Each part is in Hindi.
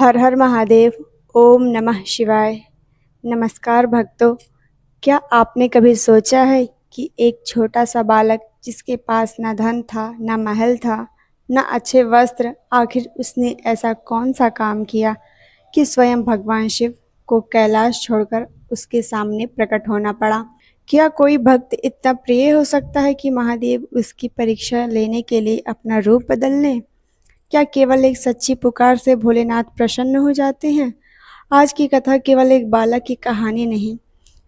हर हर महादेव। ओम नमः शिवाय। नमस्कार भक्तों। क्या आपने कभी सोचा है कि एक छोटा सा बालक जिसके पास ना धन था, ना महल था, ना अच्छे वस्त्र, आखिर उसने ऐसा कौन सा काम किया कि स्वयं भगवान शिव को कैलाश छोड़कर उसके सामने प्रकट होना पड़ा। क्या कोई भक्त इतना प्रिय हो सकता है कि महादेव उसकी परीक्षा लेने के लिए अपना रूप बदल लें? क्या केवल एक सच्ची पुकार से भोलेनाथ प्रसन्न हो जाते हैं? आज की कथा केवल एक बालक की कहानी नहीं,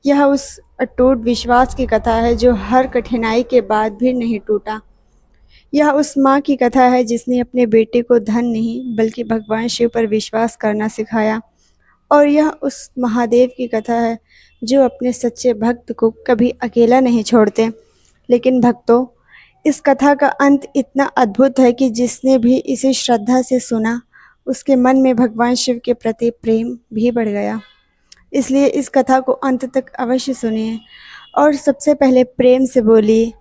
यह उस अटूट विश्वास की कथा है जो हर कठिनाई के बाद भी नहीं टूटा। यह उस माँ की कथा है जिसने अपने बेटे को धन नहीं बल्कि भगवान शिव पर विश्वास करना सिखाया। और यह उस महादेव की कथा है जो अपने सच्चे भक्त को कभी अकेला नहीं छोड़ते। लेकिन भक्तों, इस कथा का अंत इतना अद्भुत है कि जिसने भी इसे श्रद्धा से सुना, उसके मन में भगवान शिव के प्रति प्रेम भी बढ़ गया। इसलिए इस कथा को अंत तक अवश्य सुनिए और सबसे पहले प्रेम से बोलिए,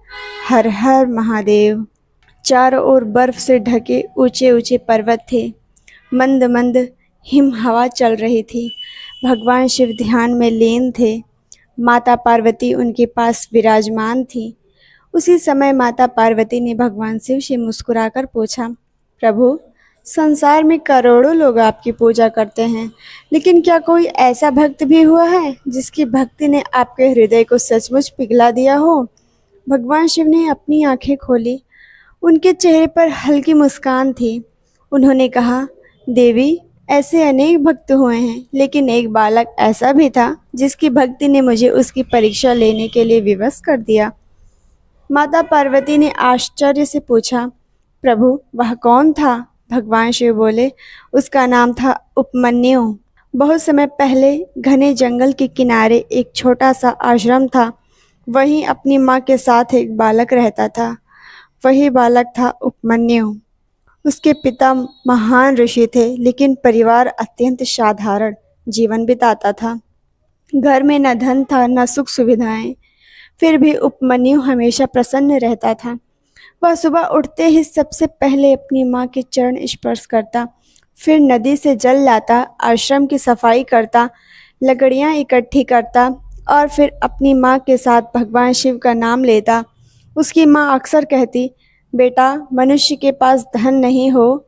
हर हर महादेव। चारों ओर बर्फ से ढके ऊंचे ऊंचे पर्वत थे। मंद मंद हिम हवा चल रही थी। भगवान शिव ध्यान में लीन थे। माता पार्वती उनके पास विराजमान थी। उसी समय माता पार्वती ने भगवान शिव से मुस्कुराकर पूछा, प्रभु, संसार में करोड़ों लोग आपकी पूजा करते हैं, लेकिन क्या कोई ऐसा भक्त भी हुआ है जिसकी भक्ति ने आपके हृदय को सचमुच पिघला दिया हो? भगवान शिव ने अपनी आंखें खोली। उनके चेहरे पर हल्की मुस्कान थी। उन्होंने कहा, देवी, ऐसे अनेक भक्त हुए हैं, लेकिन एक बालक ऐसा भी था जिसकी भक्ति ने मुझे उसकी परीक्षा लेने के लिए विवश कर दिया। माता पार्वती ने आश्चर्य से पूछा, प्रभु, वह कौन था? भगवान शिव बोले, उसका नाम था उपमन्यु। बहुत समय पहले घने जंगल के किनारे एक छोटा सा आश्रम था। वहीं अपनी माँ के साथ एक बालक रहता था। वही बालक था उपमन्यु। उसके पिता महान ऋषि थे, लेकिन परिवार अत्यंत साधारण जीवन बिताता था। घर में न धन था, न सुख सुविधाएं। फिर भी उपमन्यु हमेशा प्रसन्न रहता था। वह सुबह उठते ही सबसे पहले अपनी माँ के चरण स्पर्श करता, फिर नदी से जल लाता, आश्रम की सफाई करता, लकड़ियाँ इकट्ठी करता और फिर अपनी माँ के साथ भगवान शिव का नाम लेता। उसकी माँ अक्सर कहती, बेटा, मनुष्य के पास धन नहीं हो,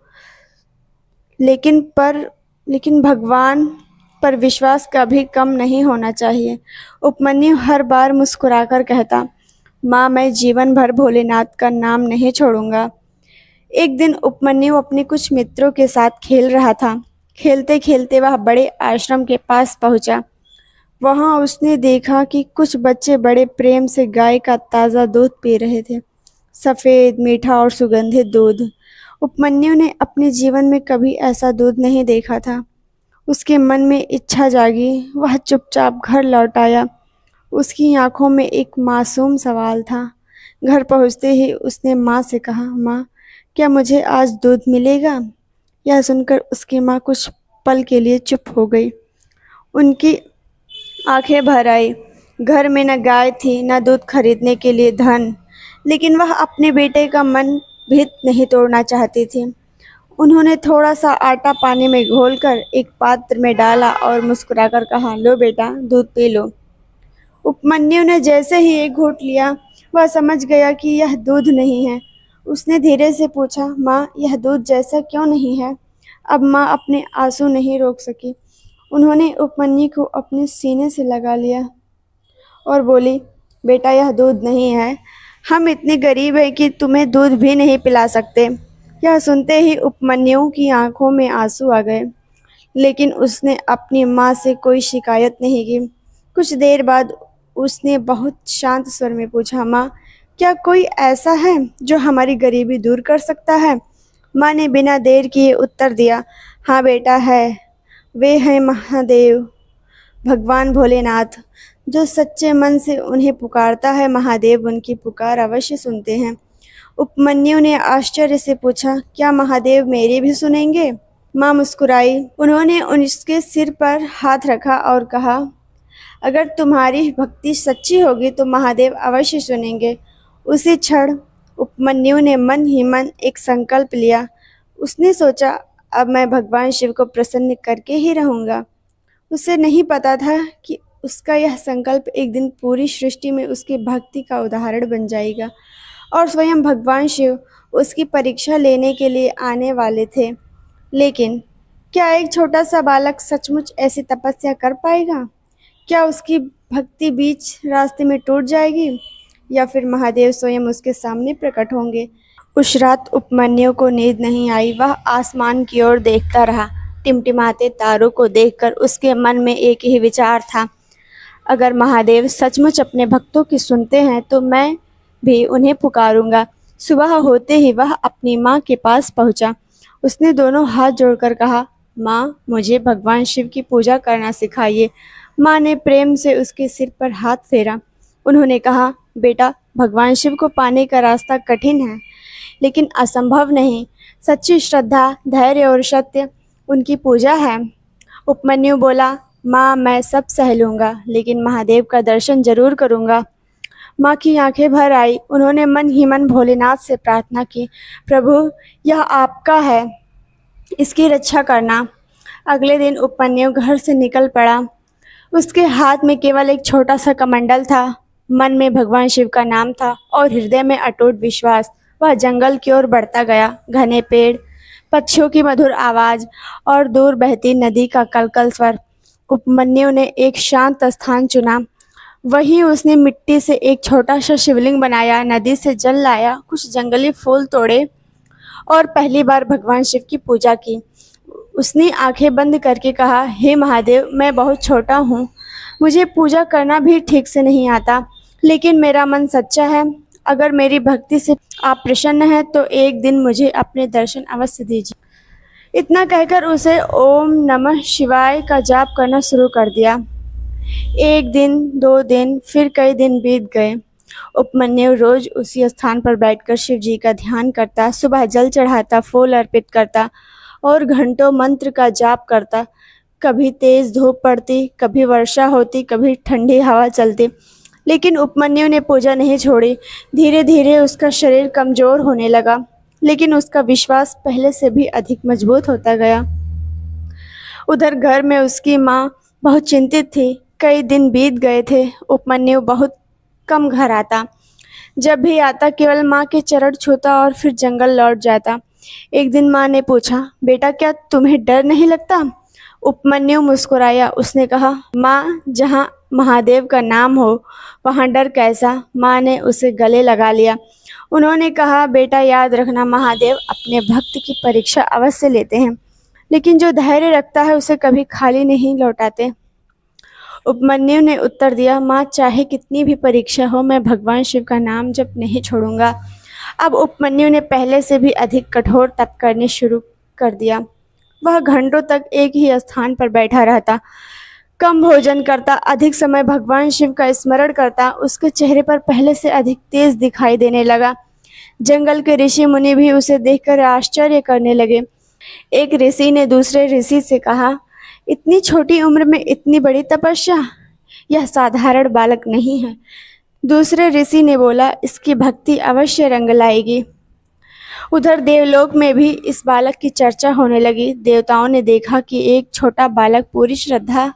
लेकिन भगवान पर विश्वास कभी कम नहीं होना चाहिए। उपमन्यु हर बार मुस्कुराकर कहता, माँ, मैं जीवन भर भोलेनाथ का नाम नहीं छोड़ूंगा। एक दिन उपमन्यु अपने कुछ मित्रों के साथ खेल रहा था। खेलते खेलते वह बड़े आश्रम के पास पहुंचा। वहां उसने देखा कि कुछ बच्चे बड़े प्रेम से गाय का ताज़ा दूध पी रहे थे। सफ़ेद, मीठा और सुगंधित दूध। उपमन्यु ने अपने जीवन में कभी ऐसा दूध नहीं देखा था। उसके मन में इच्छा जागी। वह चुपचाप घर लौट आया। उसकी आंखों में एक मासूम सवाल था। घर पहुंचते ही उसने माँ से कहा, माँ, क्या मुझे आज दूध मिलेगा? यह सुनकर उसकी माँ कुछ पल के लिए चुप हो गई। उनकी आंखें भर आई। घर में न गाय थी, न दूध खरीदने के लिए धन, लेकिन वह अपने बेटे का मन भी नहीं तोड़ना चाहती थी। उन्होंने थोड़ा सा आटा पानी में घोलकर एक पात्र में डाला और मुस्कुराकर कहा, लो बेटा, दूध पी लो। उपमन्यु ने जैसे ही एक घूंट लिया, वह समझ गया कि यह दूध नहीं है। उसने धीरे से पूछा, माँ, यह दूध जैसा क्यों नहीं है? अब माँ अपने आंसू नहीं रोक सकी। उन्होंने उपमन्यु को अपने सीने से लगा लिया और बोली, बेटा, यह दूध नहीं है। हम इतने गरीब हैं कि तुम्हें दूध भी नहीं पिला सकते। यह सुनते ही उपमन्यु की आंखों में आंसू आ गए, लेकिन उसने अपनी माँ से कोई शिकायत नहीं की। कुछ देर बाद उसने बहुत शांत स्वर में पूछा, माँ, क्या कोई ऐसा है जो हमारी गरीबी दूर कर सकता है? माँ ने बिना देर किए उत्तर दिया, हाँ बेटा, है। वे हैं महादेव, भगवान भोलेनाथ। जो सच्चे मन से उन्हें पुकारता है, महादेव उनकी पुकार अवश्य सुनते हैं। उपमन्यु ने आश्चर्य से पूछा, क्या महादेव मेरी भी सुनेंगे? माँ मुस्कुराई। उन्होंने उसके सिर पर हाथ रखा और कहा, अगर तुम्हारी भक्ति सच्ची होगी तो महादेव अवश्य सुनेंगे। उसी क्षण उपमन्यु ने मन ही मन एक संकल्प लिया। उसने सोचा, अब मैं भगवान शिव को प्रसन्न करके ही रहूँगा। उसे नहीं पता था कि उसका यह संकल्प एक दिन पूरी सृष्टि में उसकी भक्ति का उदाहरण बन जाएगा और स्वयं भगवान शिव उसकी परीक्षा लेने के लिए आने वाले थे। लेकिन क्या एक छोटा सा बालक सचमुच ऐसी तपस्या कर पाएगा? क्या उसकी भक्ति बीच रास्ते में टूट जाएगी या फिर महादेव स्वयं उसके सामने प्रकट होंगे? उस रात उपमन्यु को नींद नहीं आई। वह आसमान की ओर देखता रहा। टिमटिमाते तारों को देखकर उसके मन में एक ही विचार था, अगर महादेव सचमुच अपने भक्तों की सुनते हैं तो मैं भी उन्हें पुकारूंगा। सुबह होते ही वह अपनी माँ के पास पहुंचा। उसने दोनों हाथ जोड़कर कहा, माँ, मुझे भगवान शिव की पूजा करना सिखाइए। माँ ने प्रेम से उसके सिर पर हाथ फेरा। उन्होंने कहा, बेटा, भगवान शिव को पाने का रास्ता कठिन है, लेकिन असंभव नहीं। सच्ची श्रद्धा, धैर्य और सत्य उनकी पूजा है। उपमन्यु बोला, माँ, मैं सब सह लूँगा, लेकिन महादेव का दर्शन जरूर करूँगा। माँ की आंखें भर आई। उन्होंने मन ही मन भोलेनाथ से प्रार्थना की, प्रभु, यह आपका है, इसकी रक्षा करना। अगले दिन उपमन्यु घर से निकल पड़ा। उसके हाथ में केवल एक छोटा सा कमंडल था। मन में भगवान शिव का नाम था और हृदय में अटूट विश्वास। वह जंगल की ओर बढ़ता गया। घने पेड़, पक्षियों की मधुर आवाज और दूर बहती नदी का कलकल स्वर। उपमन्यु ने एक शांत स्थान चुना। वहीं उसने मिट्टी से एक छोटा सा शिवलिंग बनाया, नदी से जल लाया, कुछ जंगली फूल तोड़े और पहली बार भगवान शिव की पूजा की। उसने आंखें बंद करके कहा, हे महादेव, मैं बहुत छोटा हूँ, मुझे पूजा करना भी ठीक से नहीं आता, लेकिन मेरा मन सच्चा है। अगर मेरी भक्ति से आप प्रसन्न हैं तो एक दिन मुझे अपने दर्शन अवश्य दीजिए। इतना कहकर उसे ओम नमः शिवाय का जाप करना शुरू कर दिया। एक दिन, 2 दिन, फिर कई दिन बीत गए। उपमन्यु रोज उसी स्थान पर बैठकर शिव जी का ध्यान करता, सुबह जल चढ़ाता, फूल अर्पित करता और घंटों मंत्र का जाप करता। कभी तेज धूप पड़ती, कभी वर्षा होती, कभी ठंडी हवा चलती, लेकिन उपमन्यु ने पूजा नहीं छोड़ी। धीरे धीरे उसका शरीर कमजोर होने लगा, लेकिन उसका विश्वास पहले से भी अधिक मजबूत होता गया। उधर घर में उसकी माँ बहुत चिंतित थी। कई दिन बीत गए थे। उपमन्यु बहुत कम घर आता। जब भी आता केवल माँ के चरण छूता और फिर जंगल लौट जाता। एक दिन माँ ने पूछा, बेटा, क्या तुम्हें डर नहीं लगता? उपमन्यु मुस्कुराया। उसने कहा, माँ, जहाँ महादेव का नाम हो वहाँ डर कैसा? माँ ने उसे गले लगा लिया। उन्होंने कहा, बेटा, याद रखना, महादेव अपने भक्त की परीक्षा अवश्य लेते हैं, लेकिन जो धैर्य रखता है उसे कभी खाली नहीं लौटाते। उपमन्यु ने उत्तर दिया, माँ, चाहे कितनी भी परीक्षा हो, मैं भगवान शिव का नाम जप नहीं छोड़ूंगा। अब उपमन्यु ने पहले से भी अधिक कठोर तप करने शुरू कर दिया। वह घंटों तक एक ही स्थान पर बैठा रहता, कम भोजन करता, अधिक समय भगवान शिव का स्मरण करता। उसके चेहरे पर पहले से अधिक तेज दिखाई देने लगा। जंगल के ऋषि मुनि भी उसे देखकर आश्चर्य करने लगे। एक ऋषि ने दूसरे ऋषि से कहा, इतनी छोटी उम्र में इतनी बड़ी तपस्या, यह साधारण बालक नहीं है। दूसरे ऋषि ने बोला, इसकी भक्ति अवश्य रंग लाएगी। उधर देवलोक में भी इस बालक की चर्चा होने लगी। देवताओं ने देखा कि एक छोटा बालक पूरी श्रद्धा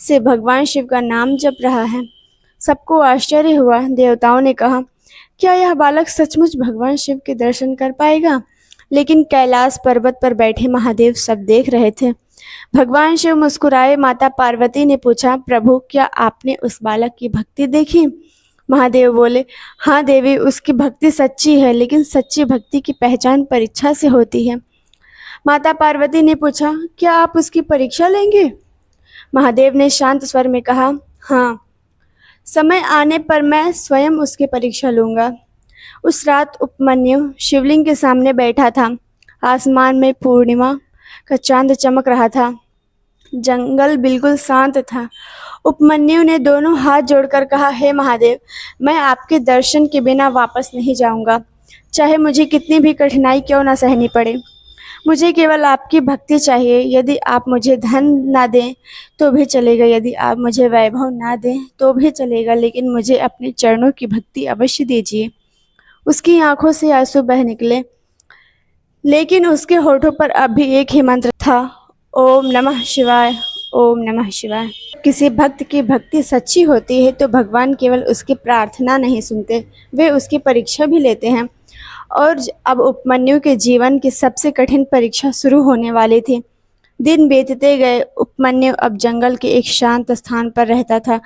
से भगवान शिव का नाम जप रहा है। सबको आश्चर्य हुआ। देवताओं ने कहा, क्या यह बालक सचमुच भगवान शिव के दर्शन कर पाएगा? लेकिन कैलाश पर्वत पर बैठे महादेव सब देख रहे थे। भगवान शिव मुस्कुराए। माता पार्वती ने पूछा, प्रभु, क्या आपने उस बालक की भक्ति देखी? महादेव बोले, हाँ देवी, उसकी भक्ति सच्ची है, लेकिन सच्ची भक्ति की पहचान परीक्षा से होती है। माता पार्वती ने पूछा, क्या आप उसकी परीक्षा लेंगे? महादेव ने शांत स्वर में कहा, हाँ, समय आने पर मैं स्वयं उसकी परीक्षा लूंगा। उस रात उपमन्यु शिवलिंग के सामने बैठा था। आसमान में पूर्णिमा का चांद चमक रहा था। जंगल बिल्कुल शांत था। उपमन्यु ने दोनों हाथ जोड़कर कहा, हे महादेव, मैं आपके दर्शन के बिना वापस नहीं जाऊंगा, चाहे मुझे कितनी भी कठिनाई क्यों ना सहनी पड़े। मुझे केवल आपकी भक्ति चाहिए। यदि आप मुझे धन ना दें तो भी चलेगा, यदि आप मुझे वैभव ना दें तो भी चलेगा, लेकिन मुझे अपने चरणों की भक्ति अवश्य दीजिए। उसकी आंखों से आंसू बह निकले। लेकिन उसके होठों पर अब भी एक ही मंत्र था, ओम नमः शिवाय, ओम नमः शिवाय। किसी भक्त की भक्ति सच्ची होती है तो भगवान केवल उसकी प्रार्थना नहीं सुनते, वे उसकी परीक्षा भी लेते हैं। और अब उपमन्यु के जीवन की सबसे कठिन परीक्षा शुरू होने वाली थी। दिन बीतते गए, उपमन्यु अब जंगल के एक शांत स्थान पर रहता था।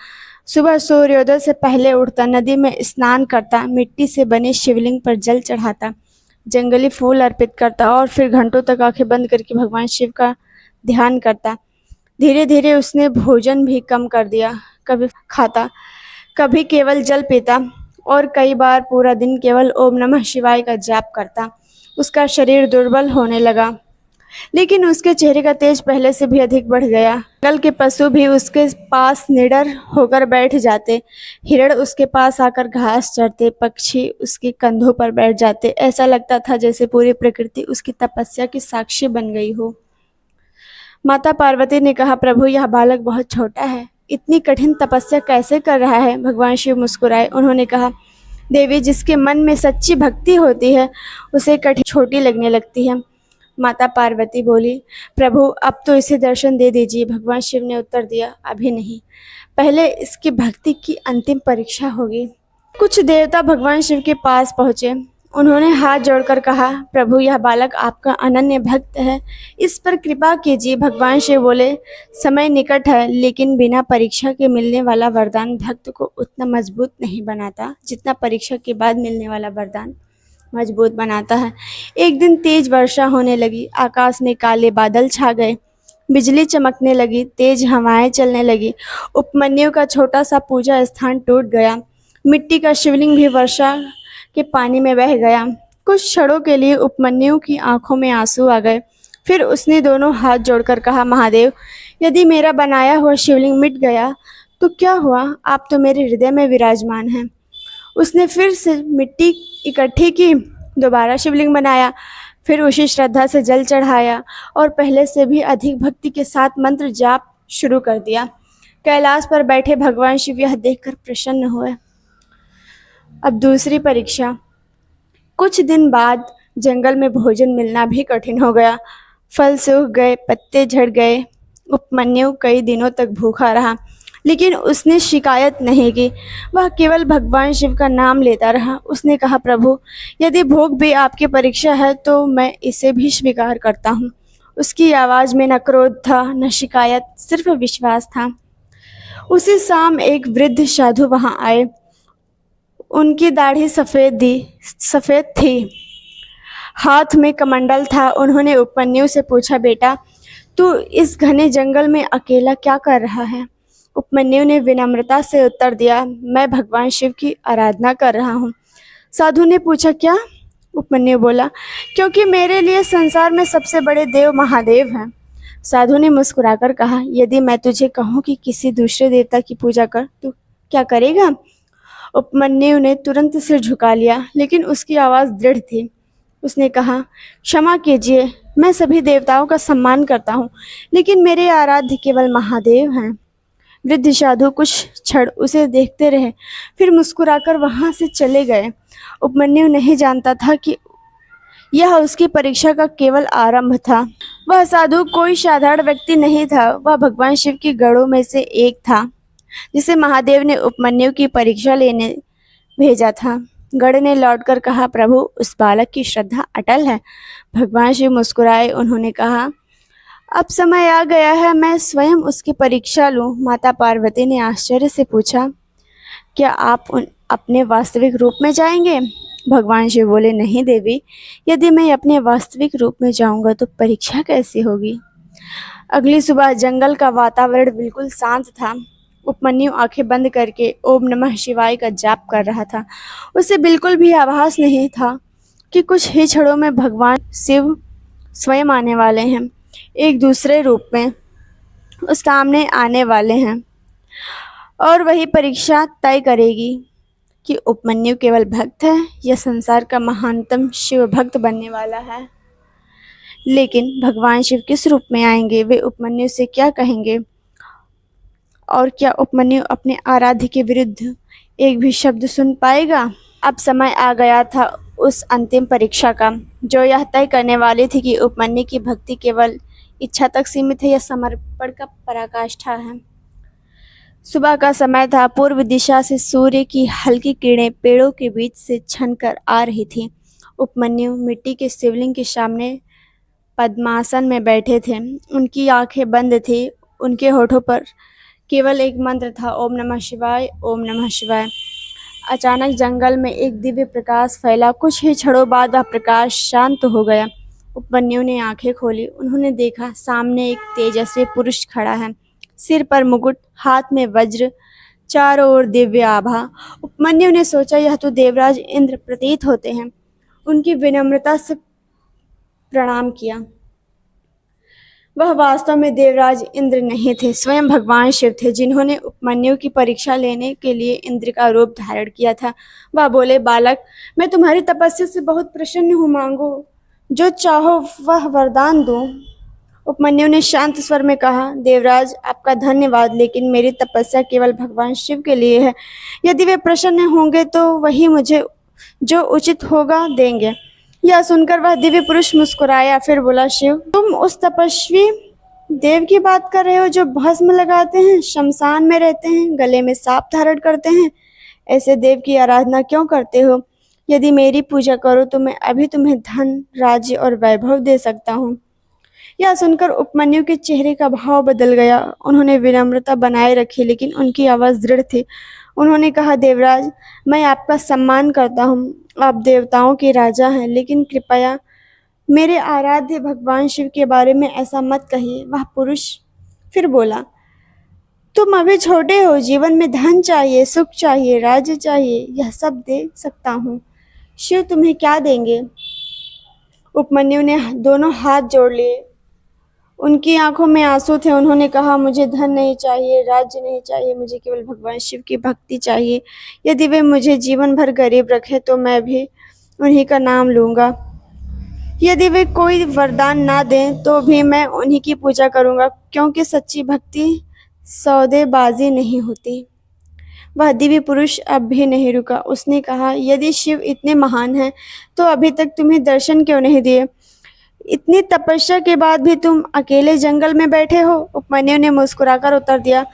सुबह सूर्योदय से पहले उठता, नदी में स्नान करता, मिट्टी से बने शिवलिंग पर जल चढ़ाता, जंगली फूल अर्पित करता और फिर घंटों तक आंखें बंद करके भगवान शिव का ध्यान करता। धीरे धीरे उसने भोजन भी कम कर दिया, कभी खाता, कभी केवल जल पीता और कई बार पूरा दिन केवल ओम नमः शिवाय का जाप करता। उसका शरीर दुर्बल होने लगा, लेकिन उसके चेहरे का तेज पहले से भी अधिक बढ़ गया। जंगल के पशु भी उसके पास निडर होकर बैठ जाते, हिरण उसके पास आकर घास चरते, पक्षी उसके कंधों पर बैठ जाते। ऐसा लगता था जैसे पूरी प्रकृति उसकी तपस्या की साक्षी बन गई हो। माता पार्वती ने कहा, प्रभु यह बालक बहुत छोटा है, इतनी कठिन तपस्या कैसे कर रहा है? भगवान शिव मुस्कुराए। उन्होंने कहा, देवी, जिसके मन में सच्ची भक्ति होती है उसे कठिन छोटी लगने लगती है। माता पार्वती बोली, प्रभु अब तो इसे दर्शन दे दीजिए। भगवान शिव ने उत्तर दिया, अभी नहीं, पहले इसकी भक्ति की अंतिम परीक्षा होगी। कुछ देवता भगवान शिव के पास पहुँचे। उन्होंने हाथ जोड़कर कहा, प्रभु यह बालक आपका अनन्य भक्त है, इस पर कृपा कीजिए। भगवान शिव बोले, समय निकट है, लेकिन बिना परीक्षा के मिलने वाला वरदान भक्त को उतना मजबूत नहीं बनाता जितना परीक्षा के बाद मिलने वाला वरदान मजबूत बनाता है। एक दिन तेज वर्षा होने लगी, आकाश में काले बादल छा गए, बिजली चमकने लगी, तेज हवाएं चलने लगी। उपमन्यु का छोटा सा पूजा स्थान टूट गया, मिट्टी का शिवलिंग भी वर्षा के पानी में बह गया। कुछ क्षणों के लिए उपमन्यु की आंखों में आंसू आ गए। फिर उसने दोनों हाथ जोड़कर कहा, महादेव, यदि मेरा बनाया हुआ शिवलिंग मिट गया तो क्या हुआ? आप तो मेरे हृदय में विराजमान हैं। उसने फिर से मिट्टी इकट्ठी की, दोबारा शिवलिंग बनाया, फिर उसी श्रद्धा से जल चढ़ाया और पहले से भी अधिक भक्ति के साथ मंत्र जाप शुरू कर दिया। कैलाश पर बैठे भगवान शिव यह देखकर प्रसन्न हुए। अब दूसरी परीक्षा। कुछ दिन बाद जंगल में भोजन मिलना भी कठिन हो गया। फल सूख गए, पत्ते झड़ गए। उपमन्यु कई दिनों तक भूखा रहा, लेकिन उसने शिकायत नहीं की। वह केवल भगवान शिव का नाम लेता रहा। उसने कहा, प्रभु, यदि भूख भी आपकी परीक्षा है तो मैं इसे भी स्वीकार करता हूँ। उसकी आवाज़ में न क्रोध था न शिकायत, सिर्फ विश्वास था। उसी शाम एक वृद्ध साधु वहाँ आए। उनकी दाढ़ी सफ़ेद थी, हाथ में कमंडल था। उन्होंने उपमन्यु से पूछा, बेटा, तू इस घने जंगल में अकेला क्या कर रहा है? उपमन्यु ने विनम्रता से उत्तर दिया, मैं भगवान शिव की आराधना कर रहा हूँ। साधु ने पूछा, क्या? उपमन्यु बोला, क्योंकि मेरे लिए संसार में सबसे बड़े देव महादेव हैं। साधु ने मुस्कुराकर कहा, यदि मैं तुझे कहूँ कि किसी दूसरे देवता की पूजा कर, तो क्या करेगा? उपमन्यु ने तुरंत सिर झुका लिया, लेकिन उसकी आवाज़ दृढ़ थी। उसने कहा, क्षमा कीजिए, मैं सभी देवताओं का सम्मान करता हूँ, लेकिन मेरे आराध्य केवल महादेव हैं। वृद्ध साधु कुछ क्षण उसे देखते रहे, फिर मुस्कुराकर वहाँ से चले गए। उपमन्यु नहीं जानता था कि यह उसकी परीक्षा का केवल आरंभ था। वह साधु कोई साधारण व्यक्ति नहीं था, वह भगवान शिव की गढ़ों में से एक था, जिसे महादेव ने उपमन्यु की परीक्षा लेने भेजा था। गढ़ ने लौटकर कहा, प्रभु, उस बालक की श्रद्धा अटल है। भगवान शिव मुस्कुराए। उन्होंने कहा, अब समय आ गया है, मैं स्वयं उसकी परीक्षा लूं। माता पार्वती ने आश्चर्य से पूछा, क्या आप अपने वास्तविक रूप में जाएंगे? भगवान शिव बोले, नहीं देवी, यदि मैं अपने वास्तविक रूप में जाऊंगा तो परीक्षा कैसी होगी? अगली सुबह जंगल का वातावरण बिल्कुल शांत था। उपमन्यु आंखें बंद करके ओम नमः शिवाय का जाप कर रहा था। उसे बिल्कुल भी आभास नहीं था कि कुछ ही क्षणों में भगवान शिव स्वयं आने वाले हैं, एक दूसरे रूप में उस सामने आने वाले हैं, और वही परीक्षा तय करेगी कि उपमन्यु केवल भक्त है या संसार का महानतम शिव भक्त बनने वाला है। लेकिन भगवान शिव किस रूप में आएंगे? वे उपमन्यु से क्या कहेंगे? और क्या उपमन्यु अपने आराध्य के विरुद्ध एक भी शब्द सुन पाएगा? अब समय आ गया था उस अंतिम परीक्षा का, जो यह तय करने वाली थी कि उपमन्यु की भक्ति केवल इच्छा तक सीमित है या समर्पण का पराकाष्ठा है। सुबह का समय था। पूर्व दिशा से सूर्य की हल्की किरणें पेड़ों के बीच से छनकर आ रही थीं। उपमन्यु मिट्टी के शिवलिंग के सामने पद्मासन में बैठे थे। उनकी आंखें बंद थीं। उनके होठों पर केवल एक मंत्र था, ओम नमः शिवाय, ओम नमः शिवाय। अचानक जंगल में एक दिव्य प्रकाश फैला। कुछ ही क्षणों बाद वह प्रकाश शांत हो गया। उपमन्यु ने आंखें खोली। उन्होंने देखा सामने एक तेजस्वी पुरुष खड़ा है, सिर पर मुकुट, हाथ में वज्र, चारों ओर दिव्य आभा। उपमन्यु ने सोचा, यह तो देवराज इंद्र प्रतीत होते हैं। उनकी विनम्रता से प्रणाम किया। वह वास्तव में देवराज इंद्र नहीं थे, स्वयं भगवान शिव थे, जिन्होंने उपमन्यु की परीक्षा लेने के लिए इंद्र का रूप धारण किया था। वह बोले, बालक, मैं तुम्हारी तपस्या से बहुत प्रसन्न हूँ, मांगो जो चाहो वह वरदान दूं। उपमन्यु ने शांत स्वर में कहा, देवराज, आपका धन्यवाद, लेकिन मेरी तपस्या केवल भगवान शिव के लिए है। यदि वे प्रसन्न होंगे तो वही मुझे जो उचित होगा देंगे। यह सुनकर वह दिव्य पुरुष मुस्कुराया, फिर बोला, शिव, तुम उस तपस्वी देव की बात कर रहे हो जो भस्म लगाते हैं, शमशान में रहते हैं, गले में सांप धारण करते हैं? ऐसे देव की आराधना क्यों करते हो? यदि मेरी पूजा करो तो मैं अभी तुम्हें धन, राज्य और वैभव दे सकता हूँ। यह सुनकर उपमन्यु के चेहरे का भाव बदल गया। उन्होंने विनम्रता बनाए रखी, लेकिन उनकी आवाज दृढ़ थी। उन्होंने कहा, देवराज, मैं आपका सम्मान करता हूँ, आप देवताओं के राजा हैं, लेकिन कृपया मेरे आराध्य भगवान शिव के बारे में ऐसा मत कहिए। वह पुरुष फिर बोला, तुम अभी छोटे हो, जीवन में धन चाहिए, सुख चाहिए, राज्य चाहिए, यह सब दे सकता हूँ। शिव तुम्हें क्या देंगे? उपमन्यु ने दोनों हाथ जोड़ लिए। उनकी आंखों में आंसू थे। उन्होंने कहा, मुझे धन नहीं चाहिए, राज्य नहीं चाहिए, मुझे केवल भगवान शिव की भक्ति चाहिए। यदि वे मुझे जीवन भर गरीब रखे तो मैं भी उन्हीं का नाम लूंगा। यदि वे कोई वरदान ना दें तो भी मैं उन्हीं की पूजा करूंगा, क्योंकि सच्ची भक्ति सौदेबाजी नहीं होती। वह दिव्य पुरुष अब भी नहीं रुका। उसने कहा, यदि शिव इतने महान हैं तो अभी तक तुम्हें दर्शन क्यों नहीं दिए? इतनी तपस्या के बाद भी तुम अकेले जंगल में बैठे हो? उपमन्यु ने मुस्कुराकर उत्तर दिया,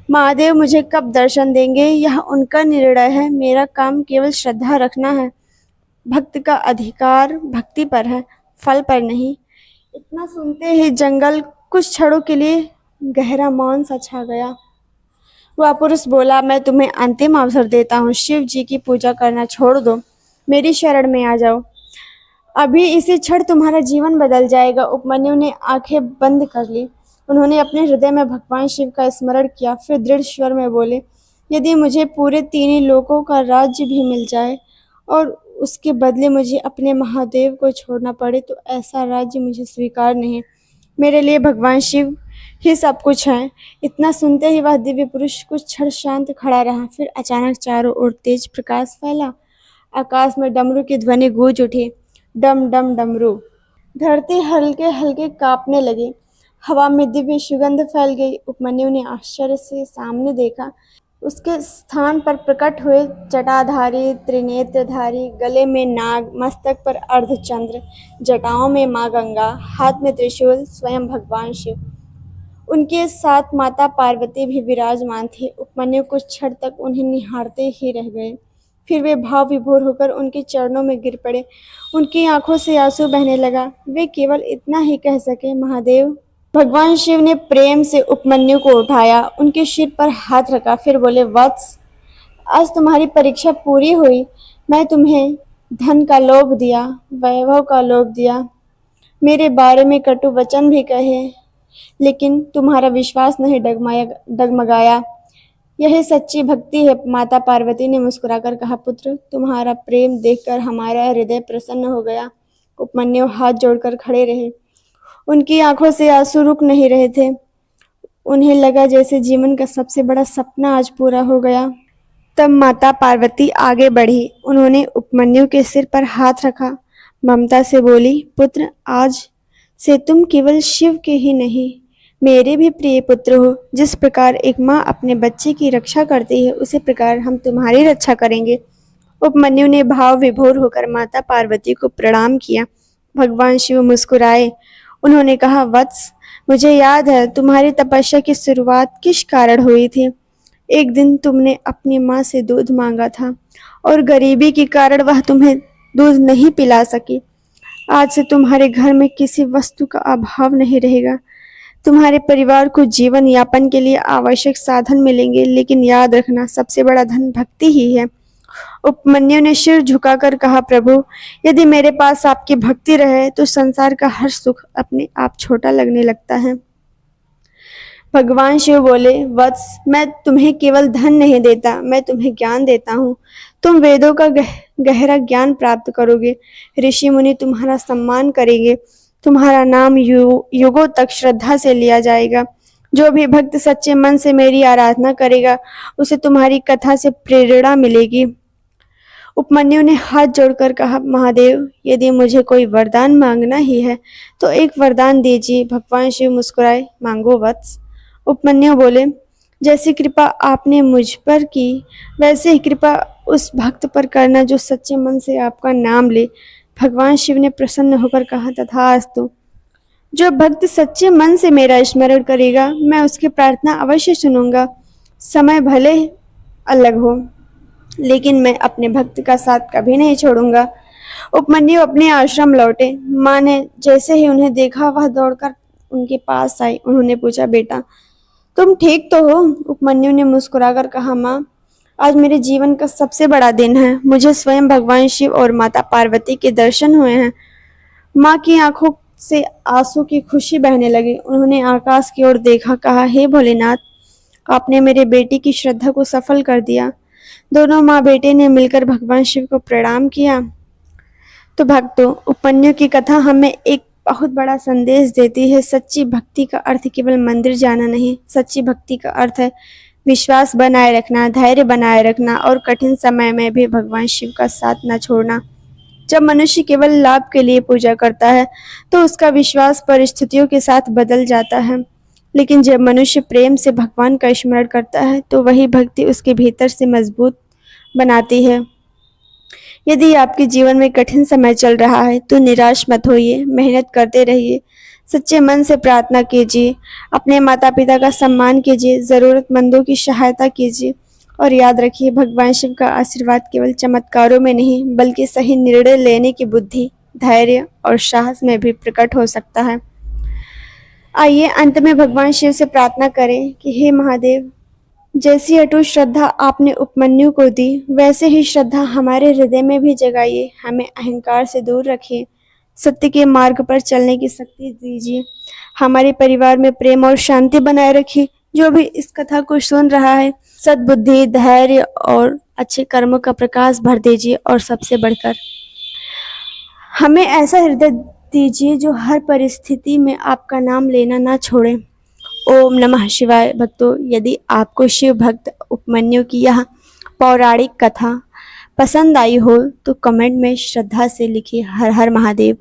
महादेव मुझे कब दर्शन देंगे यह उनका निर्णय है। मेरा काम केवल श्रद्धा रखना है। भक्त का अधिकार भक्ति पर है, फल पर नहीं। इतना सुनते ही जंगल कुछ क्षणों के लिए गहरा मौन सा छा गया। वह पुरुष बोला, मैं तुम्हें अंतिम अवसर देता हूँ। शिव जी की पूजा करना छोड़ दो, मेरी शरण में आ जाओ। अभी इसी क्षण तुम्हारा जीवन बदल जाएगा। उपमन्यु ने आंखें बंद कर ली। उन्होंने अपने हृदय में भगवान शिव का स्मरण किया, फिर दृढ़ स्वर में बोले, यदि मुझे पूरे तीन ही लोकों का राज्य भी मिल जाए और उसके बदले मुझे अपने महादेव को छोड़ना पड़े तो ऐसा राज्य मुझे स्वीकार नहीं। मेरे लिए भगवान शिव ही सब कुछ है। इतना सुनते ही वह दिव्य पुरुष कुछ क्षण शांत खड़ा रहा। फिर अचानक चारों ओर तेज प्रकाश फैला। आकाश में डमरू की ध्वनि गूंज उठी, डम डम डमरू। धरती हल्के हल्के कांपने लगी। हवा में दिव्य सुगंध फैल गई। उपमन्यु ने आश्चर्य से सामने देखा। उसके स्थान पर प्रकट हुए जटाधारी, त्रिनेत्रधारी, गले में नाग, मस्तक पर अर्धचंद्र, जटाओं में माँ गंगा, हाथ में त्रिशूल, स्वयं भगवान शिव। उनके साथ माता पार्वती भी विराजमान थी। उपमन्यु कुछ क्षण तक उन्हें निहारते ही रह गए। फिर वे भाव विभोर होकर उनके चरणों में गिर पड़े। उनकी आंखों से आंसू बहने लगा। वे केवल इतना ही कह सके, महादेव। भगवान शिव ने प्रेम से उपमन्यु को उठाया, उनके सिर पर हाथ रखा, फिर बोले, वत्स, आज तुम्हारी परीक्षा पूरी हुई। मैं तुम्हें धन का लोभ दिया, वैभव का लोभ दिया, मेरे बारे में कटु वचन भी कहे, लेकिन तुम्हारा विश्वास नहीं डगमगाया। यही सच्ची भक्ति है। माता पार्वती ने मुस्कुराकर कहा, पुत्र, तुम्हारा प्रेम देखकर हमारा हृदय प्रसन्न हो गया। उपमन्यु हाथ जोड़कर खड़े रहे। उनकी आंखों से आंसू रुक नहीं रहे थे। उन्हें लगा जैसे जीवन का सबसे बड़ा सपना आज पूरा हो गया। तब माता पार्वती आगे बढ़ी। उन्होंने उपमन्यु के सिर पर हाथ रखा, ममता से बोली, पुत्र, आज से तुम केवल शिव के ही नहीं, मेरे भी प्रिय पुत्र हो। जिस प्रकार एक माँ अपने बच्चे की रक्षा करती है, उसी प्रकार हम तुम्हारी रक्षा करेंगे। उपमन्यु ने भाव विभोर होकर माता पार्वती को प्रणाम किया। भगवान शिव मुस्कुराए। उन्होंने कहा, वत्स, मुझे याद है तुम्हारी तपस्या की शुरुआत किस कारण हुई थी। एक दिन तुमने अपनी माँ से दूध मांगा था और गरीबी के कारण वह तुम्हें दूध नहीं पिला सकी। आज से तुम्हारे घर में किसी वस्तु का अभाव नहीं रहेगा। तुम्हारे परिवार को जीवन यापन के लिए आवश्यक साधन मिलेंगे, लेकिन याद रखना, सबसे बड़ा धन भक्ति ही है। उपमन्यु ने सिर झुकाकर कहा, प्रभु, यदि मेरे पास आपकी भक्ति रहे तो संसार का हर सुख अपने आप छोटा लगने लगता है। भगवान शिव बोले, वत्स, मैं तुम्हें केवल धन नहीं देता, मैं तुम्हें ज्ञान देता हूँ। तुम वेदों का गहरा ज्ञान प्राप्त करोगे। ऋषि मुनि तुम्हारा सम्मान करेंगे। तुम्हारा नाम युगों तक श्रद्धा से लिया जाएगा। जो भी भक्त सच्चे मन से मेरी आराधना करेगा, उसे तुम्हारी कथा से प्रेरणा मिलेगी। उपमन्यु ने हाथ जोड़कर कहा, महादेव, यदि मुझे कोई वरदान मांगना ही है तो एक वरदान दीजिए। भगवान शिव मुस्कुराए, मांगो वत्स। उपमन्यु बोले, जैसी कृपा आपने मुझ पर की, वैसे ही कृपा उस भक्त पर करना जो सच्चे मन से आपका नाम ले। भगवान शिव ने प्रसन्न होकर कहा, तथास्तु। जो भक्त सच्चे मन से मेरा स्मरण करेगा, मैं उसकी प्रार्थना अवश्य सुनूंगा। समय भले अलग हो, लेकिन मैं अपने भक्त का साथ कभी नहीं छोड़ूंगा। उपमन्यु अपने आश्रम लौटे। माँ ने जैसे ही उन्हें देखा, वह दौड़कर उनके पास आई। उन्होंने पूछा, बेटा, तुम ठीक तो हो? उपमन्यु ने मुस्कुराकर कहा, माँ, आज मेरे जीवन का सबसे बड़ा दिन है। मुझे स्वयं भगवान शिव और माता पार्वती के दर्शन हुए हैं। माँ की आंखों से आंसू की खुशी बहने लगी। उन्होंने आकाश की ओर देखा, कहा, हे भोलेनाथ, आपने मेरे बेटी की श्रद्धा को सफल कर दिया। दोनों माँ बेटे ने मिलकर भगवान शिव को प्रणाम किया। तो भक्तों, उपमन्यु की कथा हमें एक बहुत बड़ा संदेश देती है। सच्ची भक्ति का अर्थ केवल मंदिर जाना नहीं, सच्ची भक्ति का अर्थ है विश्वास बनाए रखना, धैर्य बनाए रखना और कठिन समय में भी भगवान शिव का साथ न छोड़ना। जब मनुष्य केवल लाभ के लिए पूजा करता है तो उसका विश्वास परिस्थितियों के साथ बदल जाता है, लेकिन जब मनुष्य प्रेम से भगवान का स्मरण करता है तो वही भक्ति उसके भीतर से मजबूत बनाती है। यदि आपके जीवन में कठिन समय चल रहा है तो निराश मत होइए, मेहनत करते रहिए, सच्चे मन से प्रार्थना कीजिए, अपने माता पिता का सम्मान कीजिए, जरूरतमंदों की सहायता कीजिए और याद रखिए, भगवान शिव का आशीर्वाद केवल चमत्कारों में नहीं बल्कि सही निर्णय लेने की बुद्धि, धैर्य और साहस में भी प्रकट हो सकता है। आइए अंत में भगवान शिव से प्रार्थना करें कि हे महादेव, जैसी अटूट श्रद्धा आपने उपमन्यु को दी, वैसे ही श्रद्धा हमारे हृदय में भी जगाइए। हमें अहंकार से दूर रखिए, सत्य के मार्ग पर चलने की शक्ति दीजिए। हमारे परिवार में प्रेम और शांति बनाए रखिए। जो भी इस कथा को सुन रहा है, सद्बुद्धि, धैर्य और अच्छे कर्मों का प्रकाश भर दीजिए और सबसे बढ़कर हमें ऐसा हृदय दीजिए जो हर परिस्थिति में आपका नाम लेना ना छोड़े। ओम नमः शिवाय। भक्तों, यदि आपको शिव भक्त उपमन्यु की यह पौराणिक कथा पसंद आई हो तो कमेंट में श्रद्धा से लिखिए, हर हर महादेव।